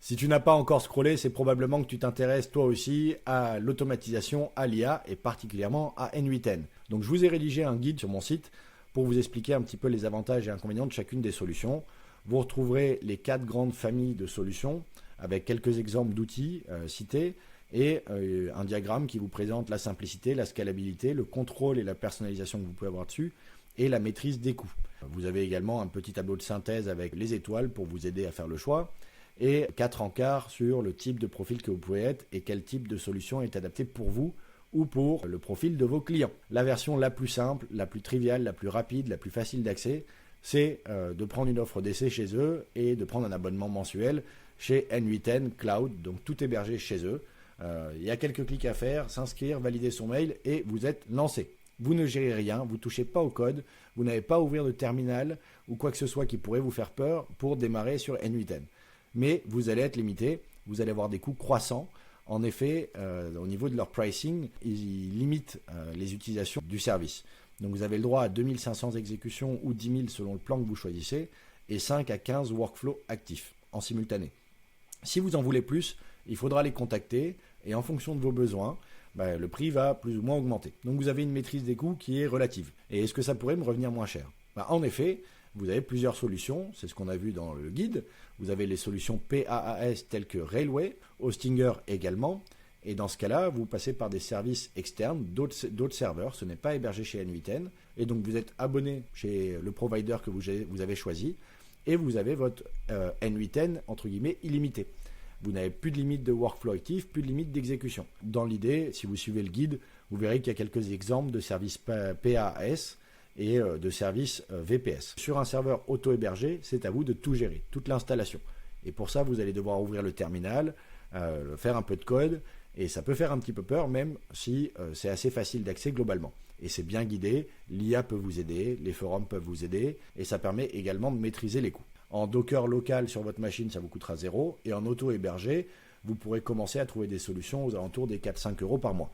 Si tu n'as pas encore scrollé, c'est probablement que tu t'intéresses toi aussi à l'automatisation, à l'IA et particulièrement à N8N. Donc je vous ai rédigé un guide sur mon site pour vous expliquer un petit peu les avantages et inconvénients de chacune des solutions. Vous retrouverez les 4 grandes familles de solutions avec quelques exemples d'outils cités et un diagramme qui vous présente la simplicité, la scalabilité, le contrôle et la personnalisation que vous pouvez avoir dessus et la maîtrise des coûts. Vous avez également un petit tableau de synthèse avec les étoiles pour vous aider à faire le choix et 4 encarts sur le type de profil que vous pouvez être et quel type de solution est adapté pour vous ou pour le profil de vos clients. La version la plus simple, la plus triviale, la plus rapide, la plus facile d'accès, c'est de prendre une offre d'essai chez eux et de prendre un abonnement mensuel chez N8N Cloud, donc tout hébergé chez eux. Il y a quelques clics à faire, s'inscrire, valider son mail et vous êtes lancé. Vous ne gérez rien, vous ne touchez pas au code, vous n'avez pas à ouvrir de terminal ou quoi que ce soit qui pourrait vous faire peur pour démarrer sur N8N. Mais vous allez être limité, vous allez avoir des coûts croissants. En effet, au niveau de leur pricing, ils limitent les utilisations du service. Donc vous avez le droit à 2500 exécutions ou 10 000 selon le plan que vous choisissez et 5 à 15 workflows actifs en simultané. Si vous en voulez plus, il faudra les contacter et en fonction de vos besoins, le prix va plus ou moins augmenter. Donc vous avez une maîtrise des coûts qui est relative. Et est-ce que ça pourrait me revenir moins cher ? En effet, vous avez plusieurs solutions, c'est ce qu'on a vu dans le guide. Vous avez les solutions PaaS telles que Railway, Hostinger également. Et dans ce cas-là, vous passez par des services externes, d'autres serveurs. Ce n'est pas hébergé chez N8N. Et donc vous êtes abonné chez le provider que vous avez choisi. Et vous avez votre N8N, entre guillemets, illimité. Vous n'avez plus de limite de workflow actif, plus de limite d'exécution. Dans l'idée, si vous suivez le guide, vous verrez qu'il y a quelques exemples de services PaaS et de services VPS. Sur un serveur auto-hébergé, c'est à vous de tout gérer, toute l'installation. Et pour ça, vous allez devoir ouvrir le terminal, faire un peu de code, et ça peut faire un petit peu peur, même si c'est assez facile d'accès globalement. Et c'est bien guidé, l'IA peut vous aider, les forums peuvent vous aider, et ça permet également de maîtriser les coûts. En Docker local sur votre machine, ça vous coûtera 0, et en auto-hébergé, vous pourrez commencer à trouver des solutions aux alentours des 4-5 euros par mois.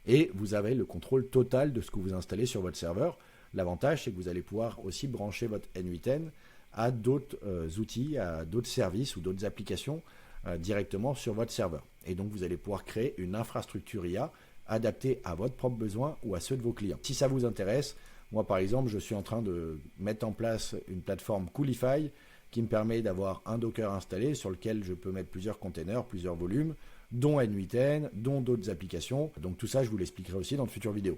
Et vous avez le contrôle total de ce que vous installez sur votre serveur. L'avantage, c'est que vous allez pouvoir aussi brancher votre N8N à d'autres outils, à d'autres services ou d'autres applications directement sur votre serveur. Et donc, vous allez pouvoir créer une infrastructure IA adaptée à votre propre besoin ou à ceux de vos clients. Si ça vous intéresse, moi, par exemple, je suis en train de mettre en place une plateforme Coolify qui me permet d'avoir un Docker installé sur lequel je peux mettre plusieurs containers, plusieurs volumes, dont N8N, dont d'autres applications. Donc tout ça, je vous l'expliquerai aussi dans de futures vidéos.